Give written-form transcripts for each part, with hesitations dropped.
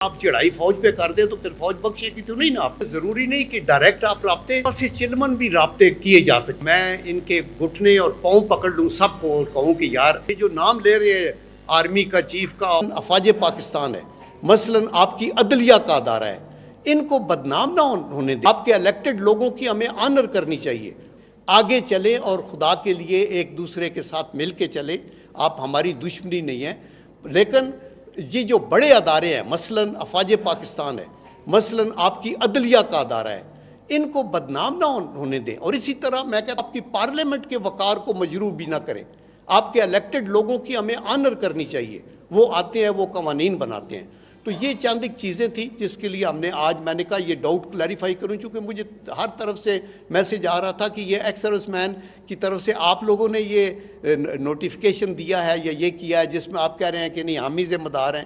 آپ چڑھائی فوج پہ کر دیں تو پھر فوج بخشے کی تو نہیں نا. آپ ضروری نہیں کہ ڈائریکٹ آپ رابطے سے چلمن بھی رابطے کیے جا سکتے. میں ان کے گھٹنے اور پاؤں پکڑ لوں سب کو اور کہوں کہ یار یہ جو نام لے رہے ہیں آرمی کا چیف کا افواج پاکستان ہے، مثلا آپ کی عدلیہ کا ادارہ ہے، ان کو بدنام نہ ہونے دیں. آپ کے الیکٹڈ لوگوں کی ہمیں آنر کرنی چاہیے. آگے چلیں اور خدا کے لیے ایک دوسرے کے ساتھ مل کے چلیں. آپ ہماری دشمنی نہیں ہے، لیکن یہ جو بڑے ادارے ہیں، مثلا افواج پاکستان ہے، مثلا آپ کی عدلیہ کا ادارہ ہے، ان کو بدنام نہ ہونے دیں. اور اسی طرح میں کہتا ہوں آپ کی پارلیمنٹ کے وقار کو مجروح بھی نہ کریں. آپ کے الیکٹڈ لوگوں کی ہمیں آنر کرنی چاہیے. وہ آتے ہیں، وہ قوانین بناتے ہیں. تو یہ چند ایک چیزیں تھیں جس کے لیے ہم نے آج میں نے کہا یہ ڈاؤٹ کلیریفائی کروں، چونکہ مجھے ہر طرف سے میسج آ رہا تھا کہ یہ ایکس سروس مین کی طرف سے آپ لوگوں نے یہ نوٹیفیکیشن دیا ہے یا یہ کیا ہے جس میں آپ کہہ رہے ہیں کہ نہیں ہم ہی ذمہ دار ہیں.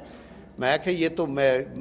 میں کہ یہ تو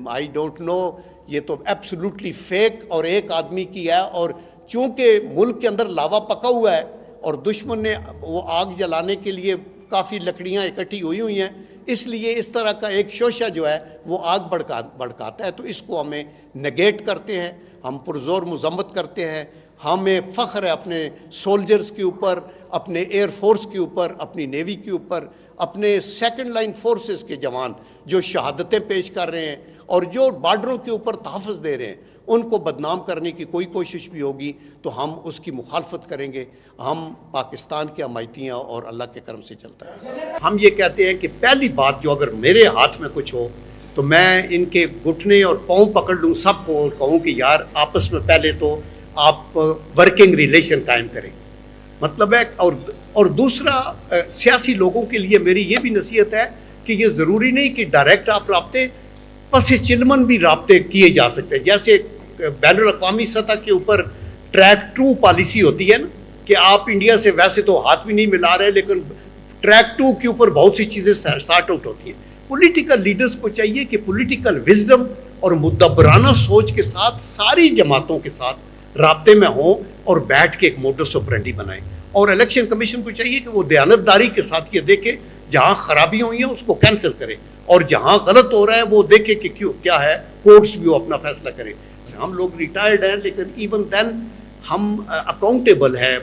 آئی ڈونٹ نو، یہ تو ایبسولوٹلی فیک اور ایک آدمی کی ہے. اور چونکہ ملک کے اندر لاوا پکا ہوا ہے اور دشمن نے وہ آگ جلانے کے لیے کافی لکڑیاں اکٹھی ہوئی ہیں، اس لیے اس طرح کا ایک شوشہ جو ہے وہ آگ بھڑکاتا ہے. تو اس کو ہمیں نگیٹ کرتے ہیں، ہم پرزور مذمت کرتے ہیں. ہمیں فخر ہے اپنے سولجرز کے اوپر، اپنے ایئر فورس کے اوپر، اپنی نیوی کے اوپر، اپنے سیکنڈ لائن فورسز کے جوان جو شہادتیں پیش کر رہے ہیں اور جو بارڈروں کے اوپر تحفظ دے رہے ہیں. ان کو بدنام کرنے کی کوئی کوشش بھی ہوگی تو ہم اس کی مخالفت کریں گے. ہم پاکستان کے حمایتی ہیں اور اللہ کے کرم سے چلتا ہے. ہم یہ کہتے ہیں کہ پہلی بات جو اگر میرے ہاتھ میں کچھ ہو تو میں ان کے گھٹنے اور پاؤں پکڑ لوں سب کو اور کہوں کہ یار آپس میں پہلے تو آپ ورکنگ ریلیشن قائم کریں. مطلب ہے اور دوسرا سیاسی لوگوں کے لیے میری یہ بھی نصیحت ہے کہ یہ ضروری نہیں کہ ڈائریکٹ آپ رابطے پس چلمن بھی رابطے کیے جا سکتے ہیں. جیسے بین الاقوامی سطح کے اوپر ٹریک 2 پالیسی ہوتی ہے نا کہ آپ انڈیا سے ویسے تو ہاتھ بھی نہیں ملا رہے لیکن ٹریک 2 کے اوپر بہت سی چیزیں سارٹ آؤٹ ہوتی ہیں. پولیٹیکل لیڈرز کو چاہیے کہ پولیٹیکل وزڈم اور مدبرانہ سوچ کے ساتھ ساری جماعتوں کے ساتھ رابطے میں ہوں اور بیٹھ کے ایک موڈس آپرینڈی بنائیں. اور الیکشن کمیشن کو چاہیے کہ وہ دیانتداری کے ساتھ یہ دیکھے جہاں خرابیاں ہوئی ہیں اس کو کینسل کرے اور جہاں غلط ہو رہا ہے وہ دیکھے کہ کیا ہے، کورٹس بھی وہ اپنا فیصلہ کرے. ہم لوگ ریٹائرڈ ہیں لیکن ایون دین ہم اکاؤنٹیبل ہیں.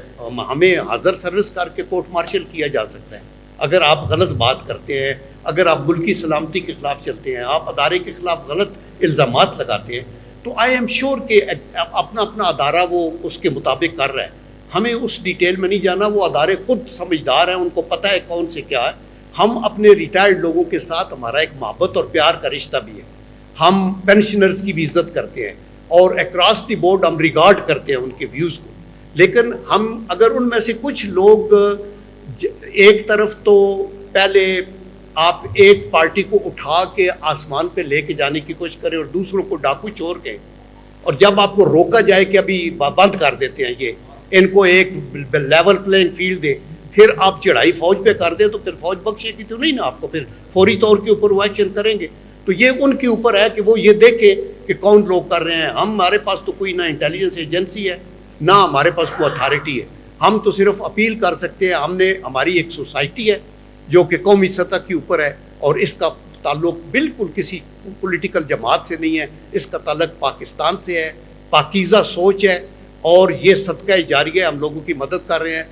ہمیں حاضر سروس کر کے کورٹ مارشل کیا جا سکتا ہے اگر آپ غلط بات کرتے ہیں، اگر آپ ملکی سلامتی کے خلاف چلتے ہیں، آپ ادارے کے خلاف غلط الزامات لگاتے ہیں. تو آئی ایم شیور کہ اپنا ادارہ وہ اس کے مطابق کر رہا ہے. ہمیں اس ڈیٹیل میں نہیں جانا، وہ ادارے خود سمجھدار ہیں، ان کو پتہ ہے کون سے کیا ہے. ہم اپنے ریٹائرڈ لوگوں کے ساتھ ہمارا ایک محبت اور پیار کا رشتہ بھی ہے. ہم پینشنرز کی بھی عزت کرتے ہیں اور اکراس دی بورڈ ہم ریگارڈ کرتے ہیں ان کے ویوز کو. لیکن ہم اگر ان میں سے کچھ لوگ ایک طرف تو پہلے آپ ایک پارٹی کو اٹھا کے آسمان پہ لے کے جانے کی کوشش کریں اور دوسروں کو ڈاکو چور کے، اور جب آپ کو روکا جائے کہ ابھی بند کر دیتے ہیں یہ ان کو ایک لیول پلینگ فیلڈ دے، پھر آپ چڑھائی فوج پہ کر دیں تو پھر فوج بخشے کی تو نہیں نا آپ کو، پھر فوری طور کے اوپر وہ ایکشن کریں گے. تو یہ ان کے اوپر ہے کہ وہ یہ دیکھیں کہ کون لوگ کر رہے ہیں. ہمارے پاس تو کوئی نہ انٹیلیجنس ایجنسی ہے نہ ہمارے پاس کوئی اتھارٹی ہے. ہم تو صرف اپیل کر سکتے ہیں. ہماری ایک سوسائٹی ہے جو کہ قومی سطح کے اوپر ہے اور اس کا تعلق بالکل کسی پولیٹیکل جماعت سے نہیں ہے. اس کا تعلق پاکستان سے ہے، پاکیزہ سوچ ہے اور یہ صدقہ جاریہ ہم لوگوں کی مدد کر رہے ہیں.